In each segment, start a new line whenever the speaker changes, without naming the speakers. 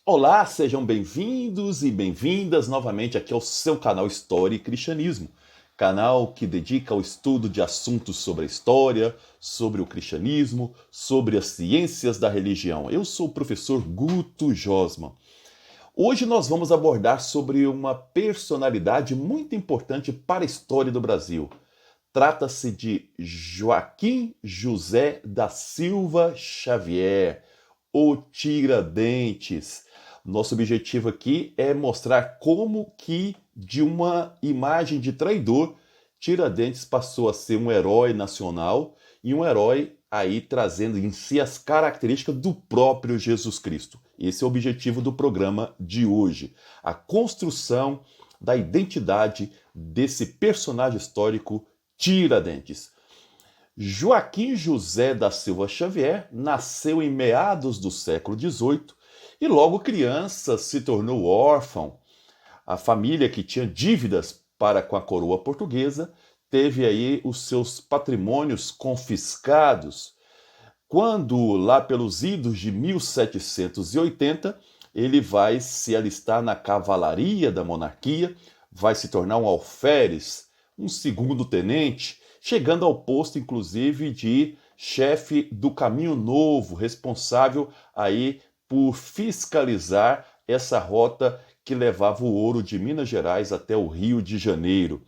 Olá, sejam bem-vindos e bem-vindas novamente aqui ao seu canal História e Cristianismo, canal que dedica ao estudo de assuntos sobre a história, sobre o cristianismo, sobre as ciências da religião. Eu sou o professor Guto Josman. Hoje nós vamos abordar sobre uma personalidade muito importante para a história do Brasil. Trata-se de Joaquim José da Silva Xavier, o Tiradentes. Nosso objetivo aqui é mostrar como que de uma imagem de traidor, Tiradentes passou a ser um herói nacional e um herói aí trazendo em si as características do próprio Jesus Cristo. Esse é o objetivo do programa de hoje, a construção da identidade desse personagem histórico Tiradentes. Joaquim José da Silva Xavier nasceu em meados do século XVIII e logo criança se tornou órfão. A família que tinha dívidas para com a coroa portuguesa teve aí os seus patrimônios confiscados. Quando, lá pelos idos de 1780, ele vai se alistar na cavalaria da monarquia, vai se tornar um alferes, um segundo tenente, chegando ao posto, inclusive, de chefe do Caminho Novo, responsável aí por fiscalizar essa rota que levava o ouro de Minas Gerais até o Rio de Janeiro.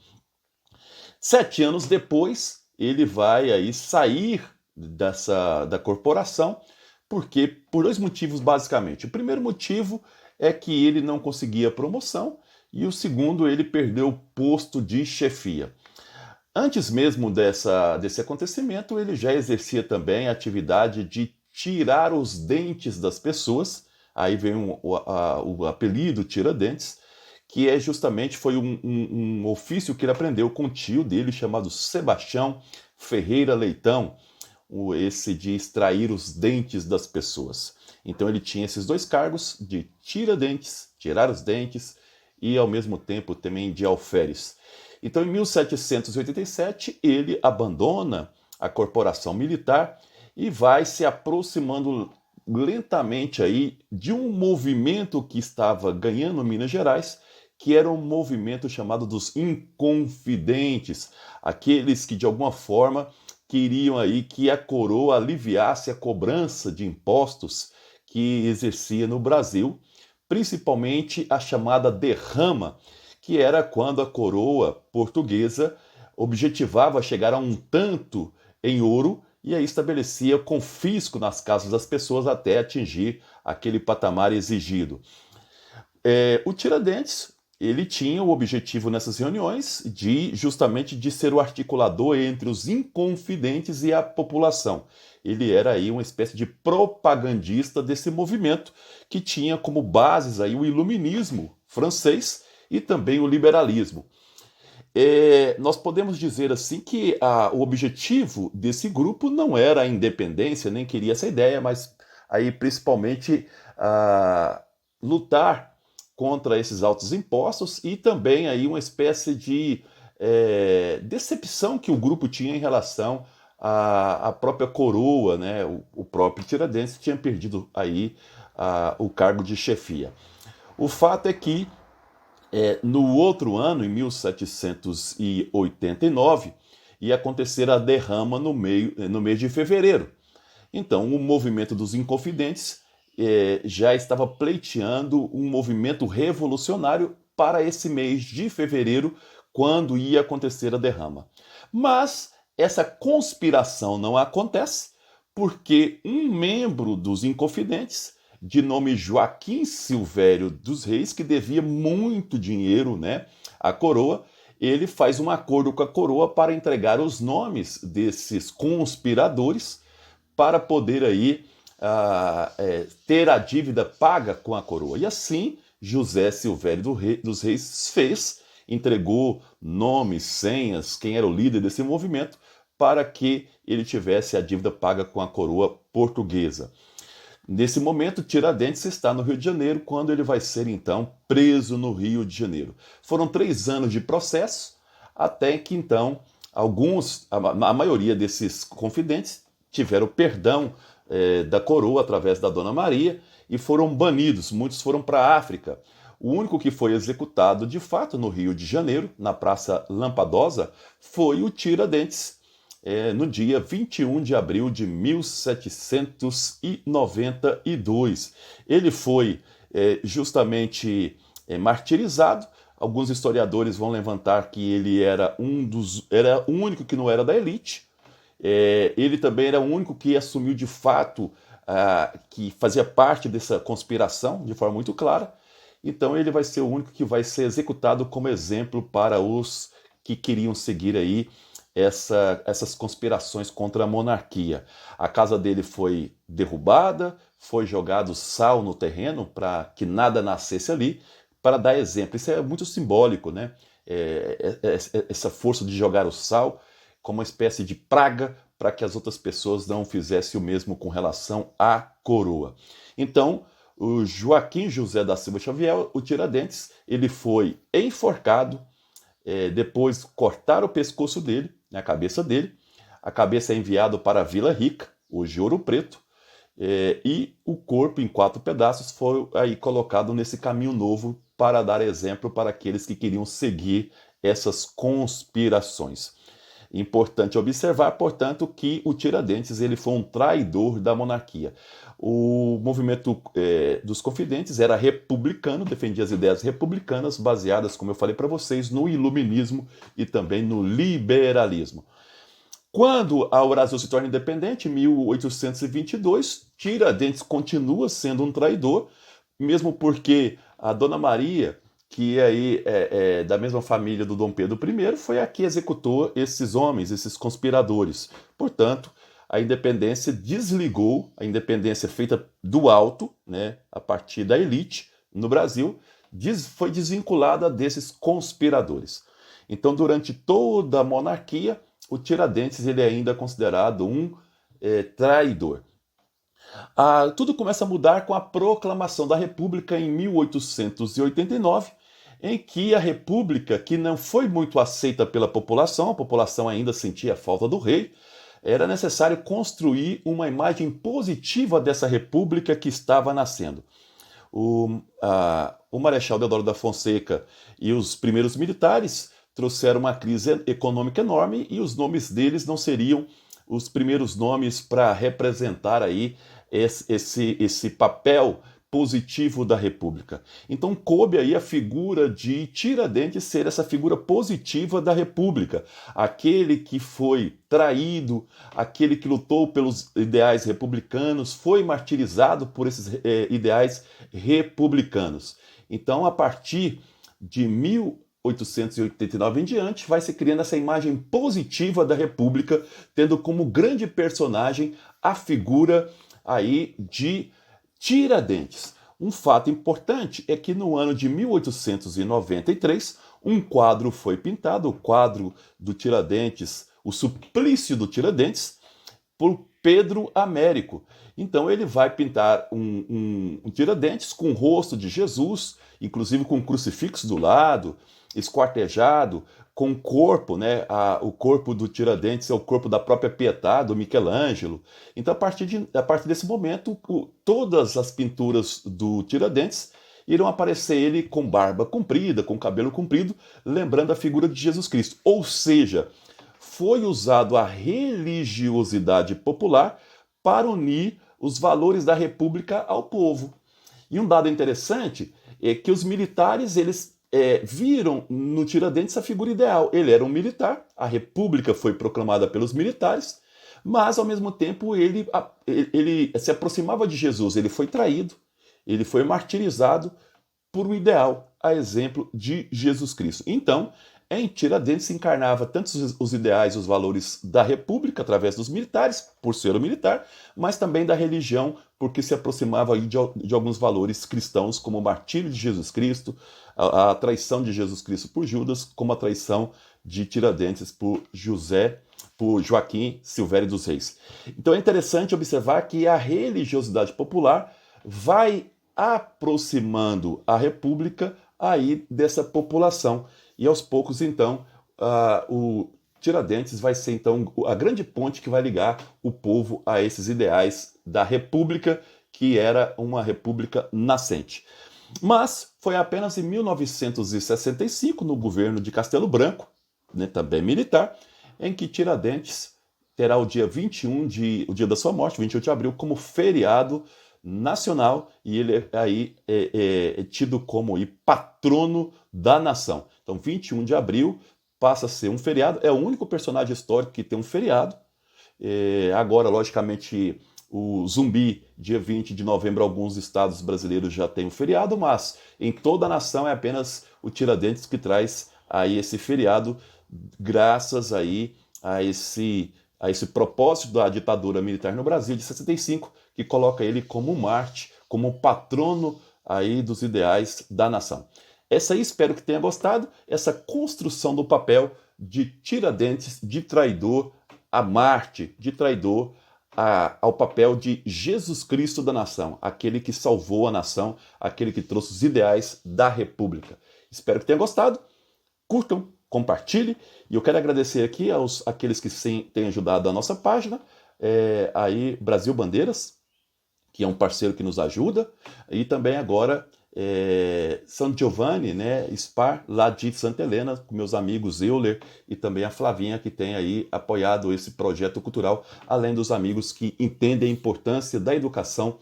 7 anos depois, ele vai aí sair da corporação, porque por dois motivos basicamente. O primeiro motivo é que ele não conseguia promoção e o segundo, ele perdeu o posto de chefia. Antes mesmo desse acontecimento, ele já exercia também a atividade de tirar os dentes das pessoas. Aí vem o apelido Tiradentes, que é justamente foi um ofício que ele aprendeu com o tio dele, chamado Sebastião Ferreira Leitão, esse de extrair os dentes das pessoas. Então ele tinha esses dois cargos de tira-dentes, tirar os dentes, e ao mesmo tempo também de alferes. Então, em 1787, ele abandona a corporação militar e vai se aproximando lentamente aí de um movimento que estava ganhando Minas Gerais, que era um movimento chamado dos Inconfidentes, aqueles que de alguma forma queriam aí que a coroa aliviasse a cobrança de impostos que exercia no Brasil, principalmente a chamada derrama, que era quando a coroa portuguesa objetivava chegar a um tanto em ouro e aí estabelecia confisco nas casas das pessoas até atingir aquele patamar exigido. O Tiradentes, ele tinha o objetivo nessas reuniões de justamente de ser o articulador entre os inconfidentes e a população. Ele era aí uma espécie de propagandista desse movimento que tinha como bases aí o iluminismo francês e também o liberalismo. Nós podemos dizer assim que o objetivo desse grupo não era a independência, nem queria essa ideia, mas aí principalmente lutar contra esses altos impostos e também aí uma espécie de decepção que o grupo tinha em relação à própria coroa, né? O próprio Tiradentes tinha perdido aí o cargo de chefia. O fato é que no outro ano, em 1789, ia acontecer a derrama no mês de fevereiro. Então, o movimento dos Inconfidentes já estava pleiteando um movimento revolucionário para esse mês de fevereiro, quando ia acontecer a derrama. Mas essa conspiração não acontece porque um membro dos Inconfidentes, de nome Joaquim Silvério dos Reis, que devia muito dinheiro, né, à coroa, ele faz um acordo com a coroa para entregar os nomes desses conspiradores para poder aí ter a dívida paga com a coroa. E assim, José Silvério dos Reis fez, entregou nomes, senhas, quem era o líder desse movimento, para que ele tivesse a dívida paga com a coroa portuguesa. Nesse momento, Tiradentes está no Rio de Janeiro, quando ele vai ser então preso no Rio de Janeiro. Foram 3 anos de processo, até que então a maioria desses confidentes tiveram perdão da coroa através da Dona Maria, e foram banidos, muitos foram para a África. O único que foi executado de fato no Rio de Janeiro, na Praça Lampadosa, foi o Tiradentes, no dia 21 de abril de 1792. Ele foi justamente martirizado. Alguns historiadores vão levantar que ele era era o único que não era da elite. Ele também era o único que assumiu de fato que fazia parte dessa conspiração de forma muito clara. Então ele vai ser o único que vai ser executado como exemplo para os que queriam seguir aí essas conspirações contra a monarquia. A casa dele foi derrubada, foi jogado sal no terreno para que nada nascesse ali, para dar exemplo. Isso é muito simbólico, né? Essa força de jogar o sal como uma espécie de praga para que as outras pessoas não fizessem o mesmo com relação à coroa. Então, o Joaquim José da Silva Xavier, o Tiradentes, ele foi enforcado, depois cortaram o pescoço dele, a cabeça dele, a cabeça é enviada para a Vila Rica, hoje Ouro Preto, e o corpo em 4 pedaços foi aí colocado nesse caminho novo para dar exemplo para aqueles que queriam seguir essas conspirações. Importante observar, portanto, que o Tiradentes ele foi um traidor da monarquia. O movimento dos Confidentes era republicano, defendia as ideias republicanas baseadas, como eu falei para vocês, no iluminismo e também no liberalismo. Quando a Brasil se torna independente, em 1822, Tiradentes continua sendo um traidor, mesmo porque a Dona Maria, que aí é da mesma família do Dom Pedro I, foi a que executou esses homens, esses conspiradores. Portanto, a independência desligou, a independência feita do alto, né, a partir da elite no Brasil, foi desvinculada desses conspiradores. Então, durante toda a monarquia, o Tiradentes ele ainda é considerado um traidor. Tudo começa a mudar com a proclamação da República em 1889, em que a República, que não foi muito aceita pela população, a população ainda sentia a falta do rei, era necessário construir uma imagem positiva dessa República que estava nascendo. O Marechal Deodoro da Fonseca e os primeiros militares trouxeram uma crise econômica enorme e os nomes deles não seriam os primeiros nomes para representar aí esse papel positivo da República. Então coube aí a figura de Tiradentes ser essa figura positiva da República, aquele que foi traído, aquele que lutou pelos ideais republicanos, foi martirizado por esses ideais republicanos. Então, a partir de 1889 em diante, vai se criando essa imagem positiva da República, tendo como grande personagem a figura aí de Tiradentes. Um fato importante é que no ano de 1893, um quadro foi pintado, o quadro do Tiradentes, o Suplício do Tiradentes, por Pedro Américo. Então ele vai pintar um Tiradentes com o rosto de Jesus, inclusive com um crucifixo do lado, esquartejado, com o corpo, né? O corpo do Tiradentes é o corpo da própria Pietà, do Michelangelo. Então, a partir desse momento, todas as pinturas do Tiradentes irão aparecer ele com barba comprida, com cabelo comprido, lembrando a figura de Jesus Cristo. Ou seja, foi usado a religiosidade popular para unir os valores da República ao povo. E um dado interessante é que os militares, eles viram no Tiradentes a figura ideal. Ele era um militar, a República foi proclamada pelos militares, mas ao mesmo tempo ele se aproximava de Jesus, ele foi traído, ele foi martirizado por um ideal, a exemplo de Jesus Cristo. Então, em Tiradentes se encarnava tanto os ideais, os valores da República, através dos militares, por ser um militar, mas também da religião, porque se aproximava de alguns valores cristãos, como o martírio de Jesus Cristo, a traição de Jesus Cristo por Judas, como a traição de Tiradentes por Joaquim Silvério dos Reis. Então é interessante observar que a religiosidade popular vai aproximando a República aí dessa população. E aos poucos, então, o Tiradentes vai ser então a grande ponte que vai ligar o povo a esses ideais da República que era uma república nascente. Mas foi apenas em 1965, no governo de Castelo Branco, né, também militar, em que Tiradentes terá o dia 21 o dia da sua morte, 28 de abril, como feriado nacional, e ele aí é tido como patrono da nação. Então, 21 de abril passa a ser um feriado, é o único personagem histórico que tem um feriado. Agora, logicamente, o Zumbi, dia 20 de novembro, alguns estados brasileiros já têm um feriado, mas em toda a nação é apenas o Tiradentes que traz aí esse feriado, graças aí a esse propósito da ditadura militar no Brasil de 65, que coloca ele como um Marte, como um patrono aí dos ideais da nação. Essa aí, espero que tenha gostado, essa construção do papel de Tiradentes, de traidor a Marte, de traidor ao papel de Jesus Cristo da nação, aquele que salvou a nação, aquele que trouxe os ideais da República. Espero que tenha gostado, curtam, compartilhe, e eu quero agradecer aqui àqueles que têm ajudado a nossa página, aí Brasil Bandeiras, que é um parceiro que nos ajuda, e também agora São Giovanni, né, Spar, lá de Santa Helena, com meus amigos Euler e também a Flavinha, que tem aí apoiado esse projeto cultural, além dos amigos que entendem a importância da educação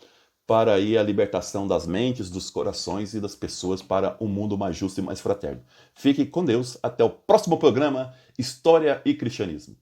para aí a libertação das mentes, dos corações e das pessoas para um mundo mais justo e mais fraterno. Fiquem com Deus, até o próximo programa História e Cristianismo.